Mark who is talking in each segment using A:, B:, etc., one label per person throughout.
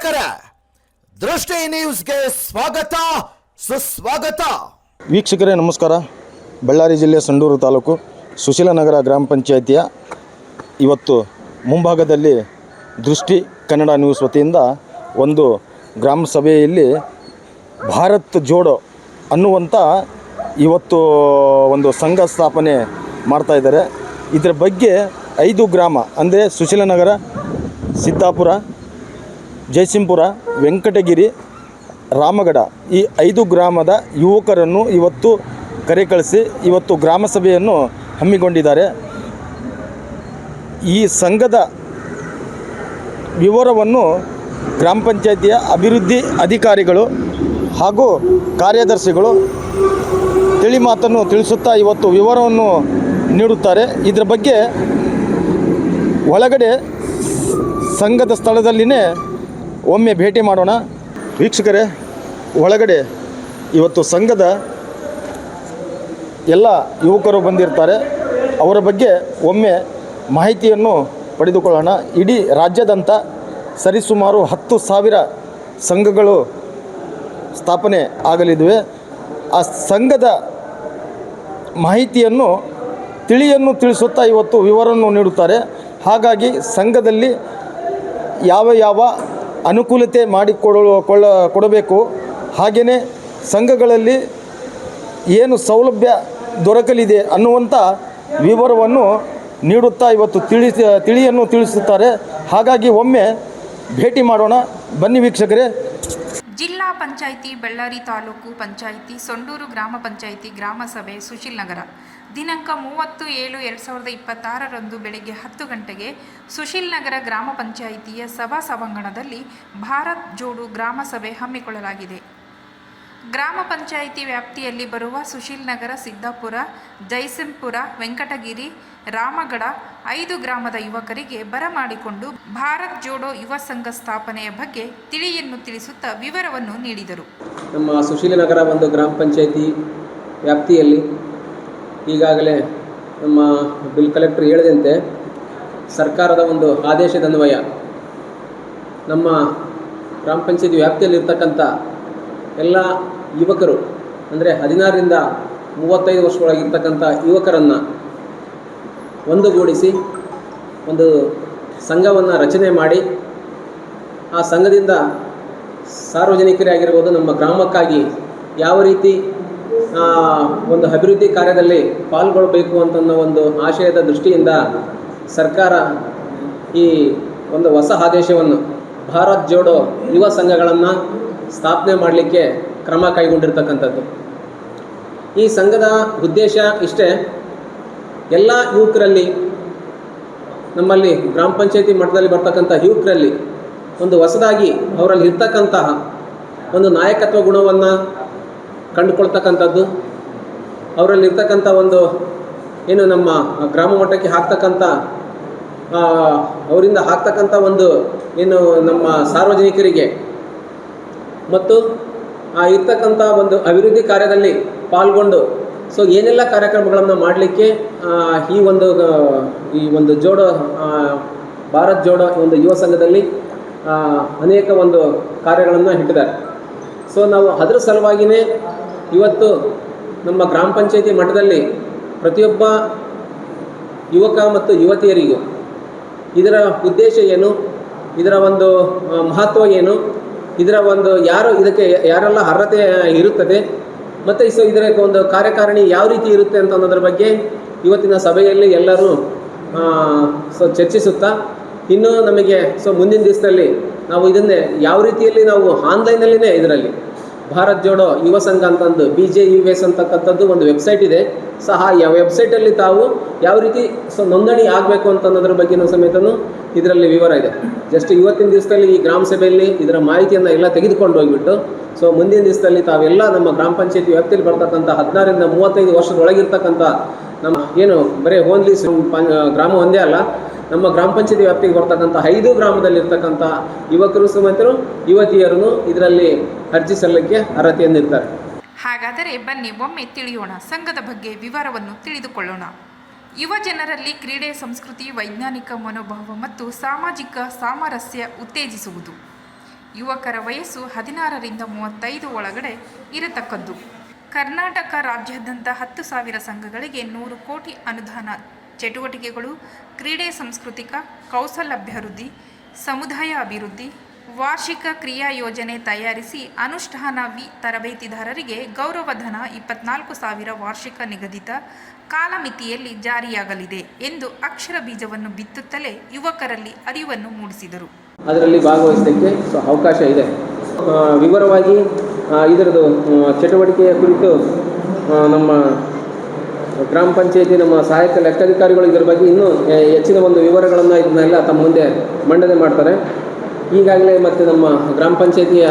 A: ವೀಕ್ಷಕರೇ, ದೃಷ್ಟಿ ನ್ಯೂಸ್ಗೆ ಸ್ವಾಗತ ಸುಸ್ವಾಗತ.
B: ವೀಕ್ಷಕರೇ ನಮಸ್ಕಾರ. ಬಳ್ಳಾರಿ ಜಿಲ್ಲೆ ಸಂಡೂರು ತಾಲೂಕು ಸುಶೀಲನಗರ ಗ್ರಾಮ ಪಂಚಾಯಿತಿಯ ಇವತ್ತು ಮುಂಭಾಗದಲ್ಲಿ ದೃಷ್ಟಿ ಕನ್ನಡ ನ್ಯೂಸ್ ವತಿಯಿಂದ ಒಂದು ಗ್ರಾಮ ಸಭೆಯಲ್ಲಿ ಭಾರತ್ ಜೋಡೋ ಅನ್ನುವಂಥ ಇವತ್ತು ಒಂದು ಸಂಘ ಸ್ಥಾಪನೆ ಮಾಡ್ತಾಯಿದ್ದಾರೆ. ಇದರ ಬಗ್ಗೆ 5 ಗ್ರಾಮ ಅಂದರೆ ಸುಶೀಲನಗರ, ಸಿದ್ದಾಪುರ, ಜಯಸಿಂಪುರ, ವೆಂಕಟಗಿರಿ, ರಾಮಗಡ ಈ 5 ಗ್ರಾಮದ ಯುವಕರನ್ನು ಇವತ್ತು ಕರೆ ಕಳಿಸಿ ಇವತ್ತು ಗ್ರಾಮ ಸಭೆಯನ್ನು ಹಮ್ಮಿಕೊಂಡಿದ್ದಾರೆ. ಈ ಸಂಘದ ವಿವರವನ್ನು ಗ್ರಾಮ ಪಂಚಾಯಿತಿಯ ಅಭಿವೃದ್ಧಿ ಅಧಿಕಾರಿಗಳು ಹಾಗೂ ಕಾರ್ಯದರ್ಶಿಗಳು ತಿಳಿ ಮಾತನ್ನು ತಿಳಿಸುತ್ತಾ ಇವತ್ತು ವಿವರವನ್ನು ನೀಡುತ್ತಾರೆ. ಇದರ ಬಗ್ಗೆ ಒಳಗಡೆ ಸಂಘದ ಸ್ಥಳದಲ್ಲಿನೇ ಒಮ್ಮೆ ಭೇಟಿ ಮಾಡೋಣ. ವೀಕ್ಷಕರೇ, ಒಳಗಡೆ ಇವತ್ತು ಸಂಘದ ಎಲ್ಲ ಯುವಕರು ಬಂದಿರ್ತಾರೆ. ಅವರ ಬಗ್ಗೆ ಒಮ್ಮೆ ಮಾಹಿತಿಯನ್ನು ಪಡೆದುಕೊಳ್ಳೋಣ. ಇಡೀ ರಾಜ್ಯಾದ್ಯಂತ ಸರಿಸುಮಾರು 10,000 ಸಂಘಗಳು ಸ್ಥಾಪನೆ ಆಗಲಿವೆ. ಆ ಸಂಘದ ಮಾಹಿತಿಯನ್ನು ತಿಳಿಸುತ್ತಾ ಇವತ್ತು ವಿವರವನ್ನು ನೀಡುತ್ತಾರೆ. ಹಾಗಾಗಿ ಸಂಘದಲ್ಲಿ ಯಾವ ಅನುಕೂಲತೆ ಕೊಡಬೇಕು, ಹಾಗೆಯೇ ಸಂಘಗಳಲ್ಲಿ ಏನು ಸೌಲಭ್ಯ ದೊರಕಲಿದೆ ಅನ್ನುವಂಥ ವಿವರವನ್ನು ನೀಡುತ್ತಾ ಇವತ್ತು ತಿಳಿಯನ್ನು ತಿಳಿಸುತ್ತಾರೆ. ಹಾಗಾಗಿ ಒಮ್ಮೆ ಭೇಟಿ ಮಾಡೋಣ, ಬನ್ನಿ ವೀಕ್ಷಕರೇ.
C: ಜಿಲ್ಲಾ ಪಂಚಾಯಿತಿ, ಬಳ್ಳಾರಿ ತಾಲೂಕು ಪಂಚಾಯಿತಿ, ಸೊಂಡೂರು ಗ್ರಾಮ ಪಂಚಾಯಿತಿ ಗ್ರಾಮ ಸಭೆ ಸುಶೀಲನಗರ ದಿನಾಂಕ 30/7/2026 ಬೆಳಗ್ಗೆ 10 ಗಂಟೆಗೆ ಸುಶೀಲನಗರ ಗ್ರಾಮ ಪಂಚಾಯಿತಿಯ ಸಭಾ ಸಭಾಂಗಣದಲ್ಲಿ ಭಾರತ್ ಜೋಡೋ ಗ್ರಾಮ ಸಭೆ ಹಮ್ಮಿಕೊಳ್ಳಲಾಗಿದೆ. ಗ್ರಾಮ ಪಂಚಾಯಿತಿ ವ್ಯಾಪ್ತಿಯಲ್ಲಿ ಬರುವ ಸುಶೀಲನಗರ, ಸಿದ್ದಾಪುರ, ಜಯಸಿಂಪುರ, ವೆಂಕಟಗಿರಿ, ರಾಮಗಡ 5 ಗ್ರಾಮದ ಯುವಕರಿಗೆ ಬರಮಾಡಿಕೊಂಡು ಭಾರತ್ ಜೋಡೋ ಯುವ ಸಂಘ ಸ್ಥಾಪನೆಯ ಬಗ್ಗೆ ತಿಳಿಯನ್ನು ತಿಳಿಸುತ್ತಾ ವಿವರವನ್ನು ನೀಡಿದರು.
D: ನಮ್ಮ ಸುಶೀಲನಗರ ಒಂದು ಗ್ರಾಮ ಪಂಚಾಯಿತಿ ವ್ಯಾಪ್ತಿಯಲ್ಲಿ ಈಗಾಗಲೇ ನಮ್ಮ ಬಿಲ್ ಕಲೆಕ್ಟರ್ ಹೇಳಿದಂತೆ ಸರ್ಕಾರದ ಒಂದು ಆದೇಶದನ್ವಯ ನಮ್ಮ ಗ್ರಾಮ ಪಂಚಾಯಿತಿ ವ್ಯಾಪ್ತಿಯಲ್ಲಿರ್ತಕ್ಕಂಥ ಎಲ್ಲ ಯುವಕರು ಅಂದರೆ 16ರಿಂದ 35 ವರ್ಷದೊಳಗಿರ್ತಕ್ಕಂಥ ಯುವಕರನ್ನು ಒಂದುಗೂಡಿಸಿ ಒಂದು ಸಂಘವನ್ನು ರಚನೆ ಮಾಡಿ ಆ ಸಂಘದಿಂದ ಸಾರ್ವಜನಿಕರೇ ಆಗಿರ್ಬೋದು, ನಮ್ಮ ಗ್ರಾಮಕ್ಕಾಗಿ ಯಾವ ರೀತಿ ಒಂದು ಅಭಿವೃದ್ಧಿ ಕಾರ್ಯದಲ್ಲಿ ಪಾಲ್ಗೊಳ್ಳಬೇಕು ಅಂತನ್ನೋ ಒಂದು ಆಶಯದ ದೃಷ್ಟಿಯಿಂದ ಸರ್ಕಾರ ಈ ಒಂದು ಹೊಸ ಆದೇಶವನ್ನು ಭಾರತ್ ಜೋಡೋ ಯುವ ಸಂಘಗಳನ್ನು ಸ್ಥಾಪನೆ ಮಾಡಲಿಕ್ಕೆ ಕ್ರಮ ಕೈಗೊಂಡಿರ್ತಕ್ಕಂಥದ್ದು. ಈ ಸಂಘದ ಉದ್ದೇಶ ಇಷ್ಟೇ, ಎಲ್ಲ ಯುವಕರಲ್ಲಿ, ನಮ್ಮಲ್ಲಿ ಗ್ರಾಮ ಪಂಚಾಯಿತಿ ಮಟ್ಟದಲ್ಲಿ ಬರ್ತಕ್ಕಂಥ ಯುವಕರಲ್ಲಿ ಒಂದು ಹೊಸದಾಗಿ ಅವರಲ್ಲಿ ಇರ್ತಕ್ಕಂತಹ ಒಂದು ನಾಯಕತ್ವ ಗುಣವನ್ನು ಕಂಡುಕೊಳ್ತಕ್ಕಂಥದ್ದು, ಅವರಲ್ಲಿರ್ತಕ್ಕಂಥ ಒಂದು ಏನು ನಮ್ಮ ಗ್ರಾಮ ಮಟ್ಟಕ್ಕೆ ಹಾಕ್ತಕ್ಕಂಥ ಅವರಿಂದ ಹಾಕ್ತಕ್ಕಂಥ ಒಂದು ಏನು ನಮ್ಮ ಸಾರ್ವಜನಿಕರಿಗೆ ಮತ್ತು ಇರ್ತಕ್ಕಂಥ ಒಂದು ಅಭಿವೃದ್ಧಿ ಕಾರ್ಯದಲ್ಲಿ ಪಾಲ್ಗೊಂಡು ಏನೆಲ್ಲ ಕಾರ್ಯಕ್ರಮಗಳನ್ನು ಮಾಡಲಿಕ್ಕೆ ಈ ಒಂದು ಜೋಡೋ ಭಾರತ್ ಜೋಡೋ ಒಂದು ಯುವ ಸಂಘದಲ್ಲಿ ಅನೇಕ ಒಂದು ಕಾರ್ಯಗಳನ್ನು ಇಟ್ಟಿದ್ದಾರೆ. ನಾವು ಅದರ ಸಲುವಾಗಿಯೇ ಇವತ್ತು ನಮ್ಮ ಗ್ರಾಮ ಪಂಚಾಯಿತಿ ಮಟ್ಟದಲ್ಲಿ ಪ್ರತಿಯೊಬ್ಬ ಯುವಕ ಮತ್ತು ಯುವತಿಯರಿಗೂ ಇದರ ಉದ್ದೇಶ ಏನು, ಇದರ ಒಂದು ಮಹತ್ವ ಏನು, ಇದರ ಒಂದು ಯಾರೆಲ್ಲ ಅರ್ಹತೆ ಇರುತ್ತದೆ ಮತ್ತು ಇದರ ಒಂದು ಕಾರ್ಯಕಾರಿಣಿ ಯಾವ ರೀತಿ ಇರುತ್ತೆ ಅಂತ ಅನ್ನೋದ್ರ ಬಗ್ಗೆ ಇವತ್ತಿನ ಸಭೆಯಲ್ಲಿ ಎಲ್ಲರೂ ಚರ್ಚಿಸುತ್ತಾ, ಇನ್ನೂ ನಮಗೆ ಮುಂದಿನ ದಿವಸದಲ್ಲಿ ನಾವು ಇದನ್ನೇ ಯಾವ ರೀತಿಯಲ್ಲಿ ನಾವು ಆನ್ಲೈನಲ್ಲಿನೇ ಇದರಲ್ಲಿ ಭಾರತ್ ಜೋಡೋ ಯುವ ಸಂಘ ಅಂತಂದು BJUS ಅಂತಕ್ಕಂಥದ್ದು ಒಂದು ವೆಬ್ಸೈಟ್ ಇದೆ. ಆ ವೆಬ್ಸೈಟಲ್ಲಿ ತಾವು ಯಾವ ರೀತಿ ನೋಂದಣಿ ಆಗಬೇಕು ಅಂತ ಅನ್ನೋದ್ರ ಬಗ್ಗೆನೂ ಸಮೇತನೂ ಇದರಲ್ಲಿ ವಿವರ ಇದೆ. ಜಸ್ಟ್ ಇವತ್ತಿನ ದಿವಸದಲ್ಲಿ ಈ ಗ್ರಾಮ ಸಭೆಯಲ್ಲಿ ಇದರ ಮಾಹಿತಿಯನ್ನು ಎಲ್ಲ ತೆಗೆದುಕೊಂಡು ಹೋಗಿಬಿಟ್ಟು ಮುಂದಿನ ದಿವಸದಲ್ಲಿ ತಾವೆಲ್ಲ ನಮ್ಮ ಗ್ರಾಮ ಪಂಚಾಯಿತಿ ವ್ಯಾಪ್ತಿಯಲ್ಲಿ ಬರ್ತಕ್ಕಂಥ 16ರಿಂದ 35 ವರ್ಷದೊಳಗಿರ್ತಕ್ಕಂಥ ನಮ್ಮ ಏನು ಬರೀ ಓನ್ಲಿ ಗ್ರಾಮ ಒಂದೇ ಅಲ್ಲ, ನಮ್ಮ ಗ್ರಾಮ ಪಂಚಾಯಿತಿ ವ್ಯಾಪ್ತಿಗೆ ಬರ್ತಕ್ಕಂಥ 5 ಗ್ರಾಮದಲ್ಲಿರ್ತಕ್ಕಂಥ ಯುವಕರು ಸಮೇತ ಯುವತಿಯರು ಇದರಲ್ಲಿ ಅರ್ಜಿ ಸಲ್ಲಿಕೆ ಅರ್ಹತೆಯನ್ನಿರ್ತಾರೆ.
C: ಹಾಗಾದರೆ ಬನ್ನಿ ಒಮ್ಮೆ ತಿಳಿಯೋಣ, ಸಂಘದ ಬಗ್ಗೆ ವಿವರವನ್ನು ತಿಳಿದುಕೊಳ್ಳೋಣ. ಯುವ ಜನರಲ್ಲಿ ಕ್ರೀಡೆ, ಸಂಸ್ಕೃತಿ, ವೈಜ್ಞಾನಿಕ ಮನೋಭಾವ ಮತ್ತು ಸಾಮಾಜಿಕ ಸಾಮರಸ್ಯ ಉತ್ತೇಜಿಸುವುದು ಯುವಕರ ವಯಸ್ಸು 16ರಿಂದ 35 ಒಳಗಡೆ ಇರತಕ್ಕದ್ದು. ಕರ್ನಾಟಕ ರಾಜ್ಯಾದ್ಯಂತ 10,000 ಸಂಘಗಳಿಗೆ 100 ಕೋಟಿ ಅನುದಾನ. ಚಟುವಟಿಕೆಗಳು: ಕ್ರೀಡೆ, ಸಾಂಸ್ಕೃತಿಕ, ಕೌಶಲ್ಯಾಭಿವೃದ್ಧಿ, ಸಮುದಾಯ ಅಭಿವೃದ್ಧಿ. ವಾರ್ಷಿಕ ಕ್ರಿಯಾ ಯೋಜನೆ ತಯಾರಿಸಿ ಅನುಷ್ಠಾನ. ತರಬೇತಿದಾರರಿಗೆ ಗೌರವಧನ 24,000 ವಾರ್ಷಿಕ ನಿಗದಿತ ಕಾಲಮಿತಿಯಲ್ಲಿ ಜಾರಿಯಾಗಲಿದೆ ಎಂದು ಅಕ್ಷರ ಬೀಜವನ್ನು ಬಿತ್ತುತ್ತಲೇ ಯುವಕರಲ್ಲಿ ಅರಿವನ್ನು ಮೂಡಿಸಿದರು.
D: ಅದರಲ್ಲಿ ಭಾಗವಹಿಸಲಿಕ್ಕೆ ಅವಕಾಶ ಇದೆ. ವಿವರವಾಗಿ ಇದರದ್ದು ಚಟುವಟಿಕೆಯ ಕುರಿತು ನಮ್ಮ ಗ್ರಾಮ ಪಂಚಾಯತಿ ನಮ್ಮ ಸಹಾಯಕ ಲೆಕ್ಕಾಧಿಕಾರಿಗಳು ಇದರ ಬಗ್ಗೆ ಇನ್ನೂ ಹೆಚ್ಚಿನ ಒಂದು ವಿವರಗಳನ್ನು ಇದನ್ನೆಲ್ಲ ತಮ್ಮ ಮುಂದೆ ಮಂಡನೆ ಮಾಡ್ತಾರೆ. ಈಗಾಗಲೇ ಮತ್ತು ನಮ್ಮ ಗ್ರಾಮ ಪಂಚಾಯತಿಯ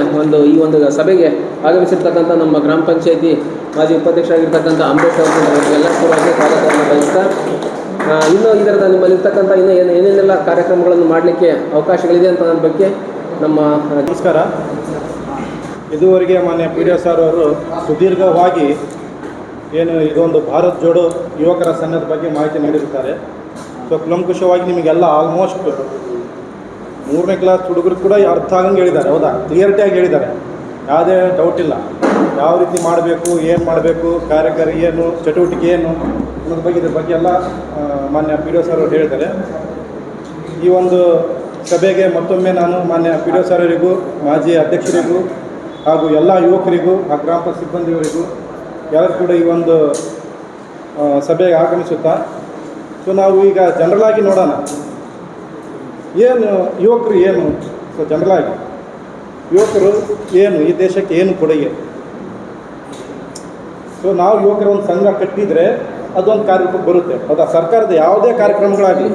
D: ಈ ಒಂದು ಸಭೆಗೆ ಆಗಮಿಸಿರ್ತಕ್ಕಂಥ ನಮ್ಮ ಗ್ರಾಮ ಪಂಚಾಯತಿ ಮಾಜಿ ಉಪಾಧ್ಯಕ್ಷರಾಗಿರ್ತಕ್ಕಂಥ ಅಂಬೇಡ್ಕರ್ ಅವರಿಗೆಲ್ಲ ಪೂರ್ವವಾಗಿ ಸ್ವಾಗತವನ್ನು ಬಯಸ್ತಾ, ಇನ್ನೂ ಇದರದ ನಿಮ್ಮಲ್ಲಿರ್ತಕ್ಕಂಥ ಇನ್ನೂ ಏನೇನೆಲ್ಲ ಕಾರ್ಯಕ್ರಮಗಳನ್ನು ಮಾಡಲಿಕ್ಕೆ ಅವಕಾಶಗಳಿದೆ ಅಂತ ನನ್ನ ಬಗ್ಗೆ ನಮ್ಮ
E: ನಮಸ್ಕಾರ. ಇದುವರೆಗೆ ಮಾನ್ಯ ಪಿ ಡಿ ಸರ್ ಅವರು ಸುದೀರ್ಘವಾಗಿ ಇದೊಂದು ಭಾರತ್ ಜೋಡೋ ಯುವಕರ ಸಂಘದ ಬಗ್ಗೆ ಮಾಹಿತಿ ನೀಡಿರುತ್ತಾರೆ. ಸೊ ಕುಲಂಕುಷವಾಗಿ ನಿಮಗೆಲ್ಲ ಆಲ್ಮೋಸ್ಟ್ 3ನೇ ಕ್ಲಾಸ್ ಹುಡುಗರು ಕೂಡ ಅರ್ಥ ಆಗಂಗೆ ಹೇಳಿದ್ದಾರೆ. ಹೌದಾ? ಕ್ಲಿಯರಿಟಿಯಾಗಿ ಹೇಳಿದ್ದಾರೆ, ಯಾವುದೇ ಡೌಟ್ ಇಲ್ಲ. ಯಾವ ರೀತಿ ಮಾಡಬೇಕು, ಏನು ಮಾಡಬೇಕು, ಕಾರ್ಯಕಾರಿ ಏನು, ಚಟುವಟಿಕೆ ಏನು ಅನ್ನೋದ್ರ ಬಗ್ಗೆ ಇದ್ರ ಬಗ್ಗೆ ಎಲ್ಲ ಮಾನ್ಯ ಪಿ ಡಿ ಸರ್ ಅವರು ಹೇಳಿದ್ದಾರೆ. ಈ ಒಂದು ಸಭೆಗೆ ಮತ್ತೊಮ್ಮೆ ನಾನು ಮಾನ್ಯ ಪಿ ಡಿ ಸರ್ ಅವರಿಗೂ, ಮಾಜಿ ಅಧ್ಯಕ್ಷರಿಗೂ ಹಾಗೂ ಎಲ್ಲ ಯುವಕರಿಗೂ ಆ ಗ್ರಾಮ ಪಂಚಾಯತ್ ಸಿಬ್ಬಂದಿಯವರಿಗೂ ಎಲ್ಲರೂ ಕೂಡ ಈ ಒಂದು ಸಭೆಗೆ ಆಗಮಿಸುತ್ತಾ, ಸೊ ನಾವು ಈಗ ಜನರಲಾಗಿ ನೋಡೋಣ ಏನು ಯುವಕರು ಏನು. ಸೊ ಜನರಲಾಗಿ ಯುವಕರು ಏನು, ಈ ದೇಶಕ್ಕೆ ಏನು ಕೊಡುಗೆ. ಸೊ ನಾವು ಯುವಕರ ಒಂದು ಸಂಘ ಕಟ್ಟಿದರೆ ಅದೊಂದು ಕಾರ್ಯಕ್ರಮಕ್ಕೆ ಬರುತ್ತೆ. ಹೌದಾ? ಸರ್ಕಾರದ ಯಾವುದೇ ಕಾರ್ಯಕ್ರಮಗಳಾಗಲಿ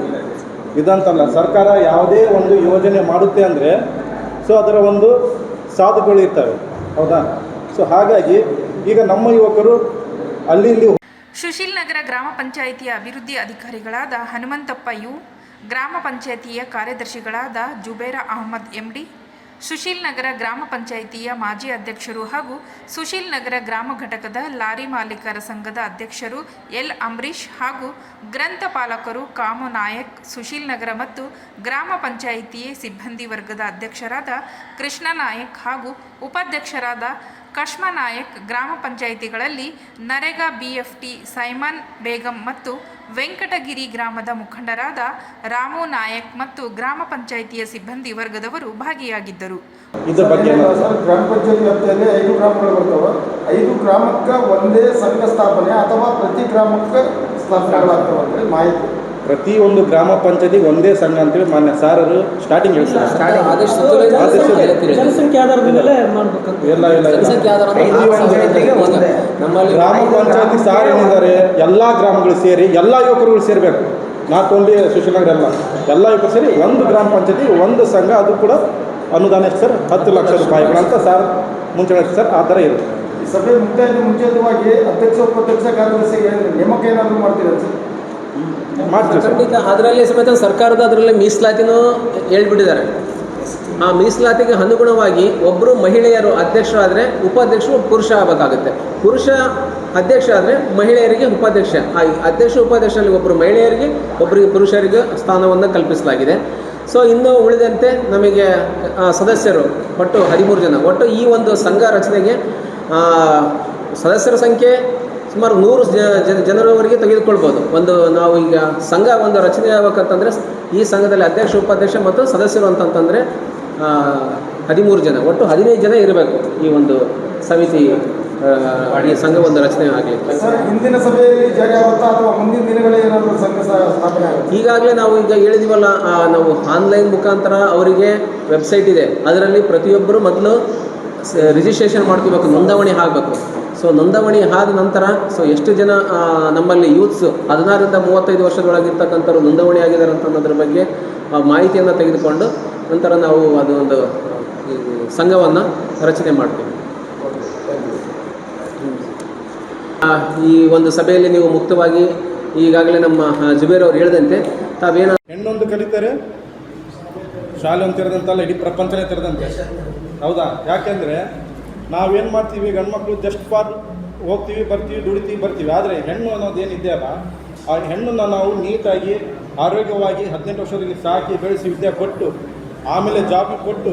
E: ಇದಂತಲ್ಲ, ಸರ್ಕಾರ ಯಾವುದೇ ಒಂದು ಯೋಜನೆ ಮಾಡುತ್ತೆ ಅಂದರೆ ಸೊ ಅದರ ಒಂದು ಸಾಧುಗಳು ಇರ್ತವೆ. ಹೌದಾ? ಸೊ ಹಾಗಾಗಿ ಈಗ ನಮ್ಮ ಯುವಕರು ಅಲ್ಲಿ
C: ಸುಶೀಲ್ ನಗರ ಗ್ರಾಮ ಪಂಚಾಯಿತಿಯ ಅಭಿವೃದ್ಧಿ ಅಧಿಕಾರಿಗಳಾದ ಹನುಮಂತಪ್ಪ ಯು, ಗ್ರಾಮ ಪಂಚಾಯಿತಿಯ ಕಾರ್ಯದರ್ಶಿಗಳಾದ ಜುಬೇರ ಅಹಮದ್ MD, ಸುಶೀಲ್ ನಗರ ಗ್ರಾಮ ಪಂಚಾಯಿತಿಯ ಮಾಜಿ ಅಧ್ಯಕ್ಷರು ಹಾಗೂ ಸುಶೀಲ್ ನಗರ ಗ್ರಾಮ ಘಟಕದ ಲಾರಿ ಮಾಲೀಕರ ಸಂಘದ ಅಧ್ಯಕ್ಷರು ಎಲ್ ಅಂಬರೀಶ್ ಹಾಗೂ ಗ್ರಂಥಪಾಲಕರು ಕಾಮು ನಾಯಕ್, ಸುಶೀಲ್ ನಗರ ಮತ್ತು ಗ್ರಾಮ ಪಂಚಾಯಿತಿ ಸಿಬ್ಬಂದಿ ವರ್ಗದ ಅಧ್ಯಕ್ಷರಾದ ಕೃಷ್ಣ ನಾಯಕ್ ಹಾಗೂ ಉಪಾಧ್ಯಕ್ಷರಾದ ಕಶ್ಮ ನಾಯಕ್, ಗ್ರಾಮ ಪಂಚಾಯಿತಿಗಳಲ್ಲಿ ನರೇಗಾ BFT ಸೈಮನ್ ಬೇಗಂ ಮತ್ತು ವೆಂಕಟಗಿರಿ ಗ್ರಾಮದ ಮುಖಂಡರಾದ ರಾಮು ನಾಯಕ್ ಮತ್ತು ಗ್ರಾಮ ಪಂಚಾಯಿತಿಯ ಸಿಬ್ಬಂದಿ ವರ್ಗದವರು ಭಾಗಿಯಾಗಿದ್ದರು.
B: ಇದರ ಬಗ್ಗೆ ಸರ್, ಗ್ರಾಮ ಪಂಚಾಯತ್ ವ್ಯಾಪ್ತಿಯಲ್ಲಿ 5 ಗ್ರಾಮಗಳು ಬರ್ತವೆ. 5 ಗ್ರಾಮಕ್ಕೆ ಒಂದೇ ಸಂಘ ಸ್ಥಾಪನೆ ಅಥವಾ ಪ್ರತಿ ಗ್ರಾಮಕ್ಕೆ ಸ್ಥಾಪನೆಗಳಾಗ್ತವೆ ಅಂದರೆ ಮಾಹಿತಿ.
E: ಪ್ರತಿಯೊಂದು ಗ್ರಾಮ ಪಂಚಾಯತಿಗೆ ಒಂದೇ ಸಂಘ ಅಂತೇಳಿ ಮಾನ್ಯ ಸಾರರು ಸ್ಟಾರ್ಟಿಂಗ್ ಹೇಳ್ತಾರೆ. ಗ್ರಾಮ ಪಂಚಾಯತಿ ಸಾರ್ ಏನಿದ್ದಾರೆ ಎಲ್ಲ ಗ್ರಾಮಗಳು ಸೇರಿ ಎಲ್ಲ ಯುವಕರುಗಳು ಸೇರಬೇಕು. ನಾಟ್ ಓನ್ಲಿ ಸುಶೀಲ್ ನಗರ ಎಲ್ಲ ಯುವಕರು ಸೇರಿ ಒಂದು ಗ್ರಾಮ ಪಂಚಾಯತಿ ಒಂದು ಸಂಘ. ಅದು ಕೂಡ ಅನುದಾನ ಎಷ್ಟು ಸರ್? 10 ಲಕ್ಷ ರೂಪಾಯಿಗಳಂತ ಸರ್ ಮುಂಚೆ ಸರ್ ಆ ಥರ ಇರುತ್ತೆ.
B: ಈ ಸಭೆ ಮುಂಚಿತವಾಗಿ ಅಧ್ಯಕ್ಷ ಉಪಾಧ್ಯಕ್ಷ ಕಾರ್ಯದರ್ಶಿ ನೇಮಕ ಏನಾದರೂ ಮಾಡ್ತೀರಾ ಸರ್?
D: ಖಂಡಿತ. ಅದರಲ್ಲಿ ಸಮೇತ ಸರ್ಕಾರದ ಅದರಲ್ಲಿ ಮೀಸಲಾತಿನೂ ಹೇಳ್ಬಿಟ್ಟಿದ್ದಾರೆ. ಆ ಮೀಸಲಾತಿಗೆ ಅನುಗುಣವಾಗಿ ಒಬ್ಬರು ಮಹಿಳೆಯರು ಅಧ್ಯಕ್ಷರಾದರೆ ಉಪಾಧ್ಯಕ್ಷರು ಪುರುಷ ಆಗಬೇಕಾಗುತ್ತೆ. ಪುರುಷ ಅಧ್ಯಕ್ಷ ಆದರೆ ಮಹಿಳೆಯರಿಗೆ ಉಪಾಧ್ಯಕ್ಷ. ಆ ಅಧ್ಯಕ್ಷ ಉಪಾಧ್ಯಕ್ಷರಲ್ಲಿ ಒಬ್ಬರು ಮಹಿಳೆಯರಿಗೆ, ಒಬ್ಬರಿಗೆ ಪುರುಷರಿಗೆ ಸ್ಥಾನವನ್ನು ಕಲ್ಪಿಸಲಾಗಿದೆ. ಸೊ ಇನ್ನು ಉಳಿದಂತೆ ನಮಗೆ ಸದಸ್ಯರು ಒಟ್ಟು 13 ಜನ. ಒಟ್ಟು ಈ ಒಂದು ಸಂಘ ರಚನೆಗೆ ಸದಸ್ಯರ ಸಂಖ್ಯೆ ಸುಮಾರು 100 ಜನರವರೆಗೆ ತೆಗೆದುಕೊಳ್ಬೋದು. ನಾವು ಈಗ ಸಂಘ ಒಂದು ರಚನೆ ಆಗಬೇಕಂತಂದರೆ ಈ ಸಂಘದಲ್ಲಿ ಅಧ್ಯಕ್ಷ, ಉಪಾಧ್ಯಕ್ಷ ಮತ್ತು ಸದಸ್ಯರು ಅಂತಂತಂದರೆ 13 ಜನ. ಒಟ್ಟು 15 ಜನ ಇರಬೇಕು ಈ ಒಂದು ಸಮಿತಿ, ಈ ಸಂಘ ಒಂದು ರಚನೆ ಆಗಲಿಕ್ಕೆ.
B: ಹಿಂದಿನ ಸಭೆಯಲ್ಲಿ ಜಾರಿ ಆಗುತ್ತಾ ಅಥವಾ ಮುಂದಿನ ದಿನಗಳೇ ಏನಾದರೂ ಸಂಘ ಸ್ಥಾಪನೆ ಆಗುತ್ತೆ?
D: ಈಗಾಗಲೇ ನಾವು ಈಗ ಹೇಳಿದ್ವಲ್ಲ, ನಾವು ಆನ್ಲೈನ್ ಮುಖಾಂತರ ಅವರಿಗೆ ವೆಬ್ಸೈಟ್ ಇದೆ. ಅದರಲ್ಲಿ ಪ್ರತಿಯೊಬ್ಬರು ಮೊದಲು ರಿಜಿಸ್ಟ್ರೇಷನ್ ಮಾಡ್ಕೋಬೇಕು, ನೋಂದಣಿ ಆಗಬೇಕು. ಸೊ ನೋಂದಣಿ ಆದ ನಂತರ ಎಷ್ಟು ಜನ ನಮ್ಮಲ್ಲಿ ಯೂತ್ಸು 16ರಿಂದ 35 ವರ್ಷದೊಳಗಿರ್ತಕ್ಕಂಥವ್ರು ನೋಂದಣಿ ಆಗಿದ್ದಾರೆ ಅಂತ ಅನ್ನೋದ್ರ ಬಗ್ಗೆ ಮಾಹಿತಿಯನ್ನು ತೆಗೆದುಕೊಂಡು ನಂತರ ನಾವು ಅದೊಂದು ಸಂಘವನ್ನು ರಚನೆ ಮಾಡ್ತೀವಿ. ಈ ಒಂದು ಸಭೆಯಲ್ಲಿ ನೀವು ಮುಕ್ತವಾಗಿ ಈಗಾಗಲೇ ನಮ್ಮ ಜುಬೇರ್ ಅವರು ಹೇಳಿದಂತೆ ತಾವೇನು
E: ಹೆಣ್ಣೊಂದು ಕಲಿತಾರೆ, ಶಾಲೆ ಒಂದು ತೆರೆದಂತಲ್ಲ, ಇಡೀ ಪ್ರಪಂಚನೇ ತೆರೆದಂತೆ. ಹೌದಾ? ಯಾಕೆಂದರೆ ನಾವೇನು ಮಾಡ್ತೀವಿ, ಗಂಡ್ಮಕ್ಳು ಜಸ್ಟ್ ಫಾರ್ ಹೋಗ್ತೀವಿ, ಬರ್ತೀವಿ, ದುಡಿತೀವಿ, ಬರ್ತೀವಿ. ಆದರೆ ಹೆಣ್ಣು ಅನ್ನೋದೇನಿದೆಯಲ್ಲ, ಆ ಹೆಣ್ಣನ್ನು ನಾವು ನೀಟಾಗಿ ಆರೋಗ್ಯವಾಗಿ 18 ವರ್ಷದಲ್ಲಿ ಸಾಕಿ ಬೆಳೆಸಿ ವಿದ್ಯೆ ಕೊಟ್ಟು ಆಮೇಲೆ ಜಾಬಿಗೆ ಕೊಟ್ಟು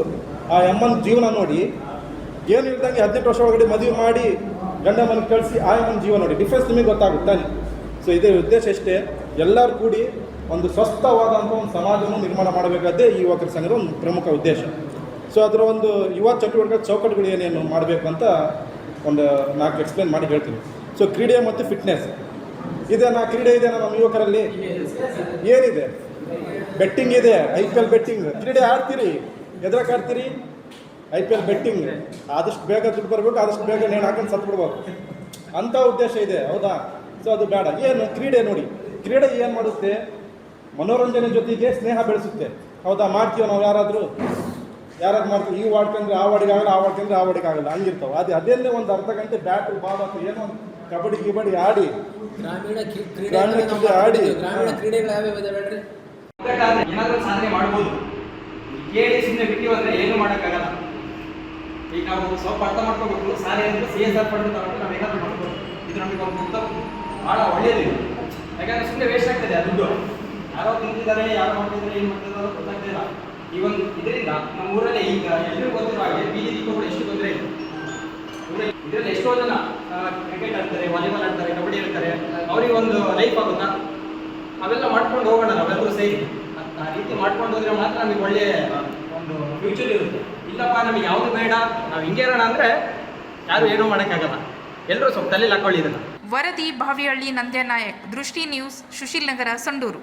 E: ಆ ಅಮ್ಮನ ಜೀವನ ನೋಡಿ, ಏನು ಇಲ್ದಂಗೆ 18 ವರ್ಷ ಒಳಗಡೆ ಮದುವೆ ಮಾಡಿ ಗಂಡ ಮನೆ ಕಳಿಸಿ ಆ ಅಮ್ಮನ ಜೀವನ ನೋಡಿ, ಡಿಫ್ರೆನ್ಸ್ ನಿಮಗೆ ಗೊತ್ತಾಗುತ್ತಾನೆ. ಸೊ ಇದೇ ಉದ್ದೇಶ ಎಷ್ಟೇ, ಎಲ್ಲರೂ ಕೂಡಿ ಒಂದು ಸ್ವಸ್ಥವಾದಂಥ ಒಂದು ಸಮಾಜವನ್ನು ನಿರ್ಮಾಣ ಮಾಡಬೇಕಾದ್ದೇ ಈ ಯುವಕರ ಸಂಘದ ಒಂದು ಪ್ರಮುಖ ಉದ್ದೇಶ. ಸೊ ಅದರ ಒಂದು ಯುವ ಚಟುವಟಿಕೆ ಚೌಕಟ್ಟುಗಳು ಏನೇನು ಮಾಡಬೇಕು ಅಂತ ಒಂದು 4 ಎಕ್ಸ್ಪ್ಲೇನ್ ಮಾಡಿ ಹೇಳ್ತೀನಿ. ಸೊ ಕ್ರೀಡೆ ಮತ್ತು ಫಿಟ್ನೆಸ್ ಇದೇನಾ, ಕ್ರೀಡೆ ಇದೆನಾ ನಮ್ಮ ಯುವಕರಲ್ಲಿ? ಏನಿದೆ? ಬೆಟ್ಟಿಂಗ್ ಇದೆ, IPL ಬೆಟ್ಟಿಂಗ್. ಕ್ರೀಡೆ ಆಡ್ತೀರಿ, ಎದ್ರಕ್ಕೆ ಆಡ್ತೀರಿ? IPL betting. ಆದಷ್ಟು ಬೇಗ ದುಡ್ಡು ಬರಬೇಕು, ಆದಷ್ಟು ಬೇಗ ನೇಣು ಹಾಕೊಂಡು ಸತ್ತು ಬಿಡ್ಬೇಕು ಅಂಥ ಉದ್ದೇಶ ಇದೆ, ಹೌದಾ? ಸೊ ಅದು ಬೇಡ. ಏನು ಕ್ರೀಡೆ ನೋಡಿ, ಕ್ರೀಡೆ ಏನು ಮಾಡುತ್ತೆ, ಮನೋರಂಜನೆ ಜೊತೆಗೆ ಸ್ನೇಹ ಬೆಳೆಸುತ್ತೆ, ಹೌದಾ? ಮಾಡ್ತೀವಿ ನಾವು ಯಾರಾದರೂ ಮಾಡ್ತೀವಿ, ಈ ವಾಡ್ಕೊಂಡ್ರೆ ಆ ವಾಡಿಗೆ ಆಗಲ್ಲ, ಆ ವಾಡ್ಕೊಂಡ್ರೆ ಆ ವಾಡಿಗೆ ಆಗಲ್ಲ, ಹಂಗಿರ್ತಾವೆ. ಅದನ್ನೇ ಒಂದು ಅರ್ಧ ಗಂಟೆ ಬ್ಯಾಟು ಬಾಲ್ ಅಥವಾ ಏನೋ ಒಂದು ಕಬಡ್ಡಿ ಗಿಬಡ್ಡಿ ಆಡಿ,
D: ಗ್ರಾಮೀಣ ಕ್ರೀಡೆ
E: ಆಡಿ
D: ಗ್ರಾಮೀಣ ಕ್ರೀಡೆಗಳು ಯಾವ್ಯಾವ ಇದಾವೆ ಹೇಳ್ರಿ?
F: ಏನಾದರೂ ಸಾಧನೆ ಮಾಡ್ಬೋದು. ಕೇಳಿ ಸುಮ್ಮನೆ ಬಿಟ್ಟು ಅಂದರೆ ಏನು ಮಾಡೋಕ್ಕಾಗಲ್ಲ. ಈಗ ನಾವು ಸ್ವಲ್ಪ ಅರ್ಥ ಮಾಡ್ಕೋಬೇಕು. ಸಾರಿ ಅಂದರೆ CSR ಫಂಡ್ ತಗೊಂಡು ನಾವು ಏನಾದರೂ ಮಾಡ್ಬೋದು. ಇದು ನಮಗೆ ಒಂದು ಭಾಳ ಒಳ್ಳೆಯದು. ಯಾಕಂದರೆ ಸುಮ್ಮನೆ ವೇಸ್ಟ್ ಆಗ್ತದೆ ಆ ದುಡ್ಡು. ಯಾರೋ ತಿಂತಿದ್ದಾರೆ, ಯಾರು ಮಾಡ್ತಿದ್ದಾರೆ, ಏನು ಮಾಡ್ತಿದ್ದಾರೋ ಗೊತ್ತಾಗ್ತಿಲ್ಲ. ಈ ಒಂದು ಇದರಿಂದ ನಮ್ಮ ಊರಲ್ಲಿ ಈಗ ಎಲ್ಲರಿಗೂ ಗೊತ್ತಿರೋ ಹಾಗೆ ಬೀದಿ ದೀಪಗಳು ಎಷ್ಟು ತೊಂದರೆ ಇದೆ. ಇದರಲ್ಲಿ ಎಷ್ಟೋ ಜನ ಕ್ರಿಕೆಟ್ ಆಡ್ತಾರೆ, ವಾಲಿಬಾಲ್ ಆಡ್ತಾರೆ, ಕಬಡ್ಡಿ ಆಡ್ತಾರೆ, ಅವ್ರಿಗೆ ಒಂದು ಲೈಫ್ ಆಗುತ್ತಾ? ಅವೆಲ್ಲ ಮಾಡ್ಕೊಂಡು ಹೋಗೋಣ ನಾವೆಲ್ಲರೂ ಸೇರಿ. ಆ ರೀತಿ ಮಾಡ್ಕೊಂಡು ಹೋದ್ರೆ ಮಾತ್ರ ನಮಗೆ ಒಳ್ಳೆಯ ಒಂದು ಫ್ಯೂಚರ್ ಇರುತ್ತೆ. ಇಲ್ಲಪ್ಪ ನಮಗೆ ಯಾವುದು ಬೇಡ, ನಾವು ಹಿಂಗೆ ಇರೋಣ ಅಂದರೆ ಯಾರು ಏನೂ ಮಾಡೋಕ್ಕಾಗಲ್ಲ. ಎಲ್ಲರೂ ಸ್ವಲ್ಪ ತಲೆಯಲ್ಲಿ ಹಾಕೊಳ್ಳಿ ಇದನ್ನು.
C: ವರದಿ ಬಾವಿಹಳ್ಳಿ ನಂದ್ಯನಾಯಕ್, ದೃಷ್ಟಿ ನ್ಯೂಸ್, ಸುಶೀಲ್ ನಗರ, ಸಂಡೂರು.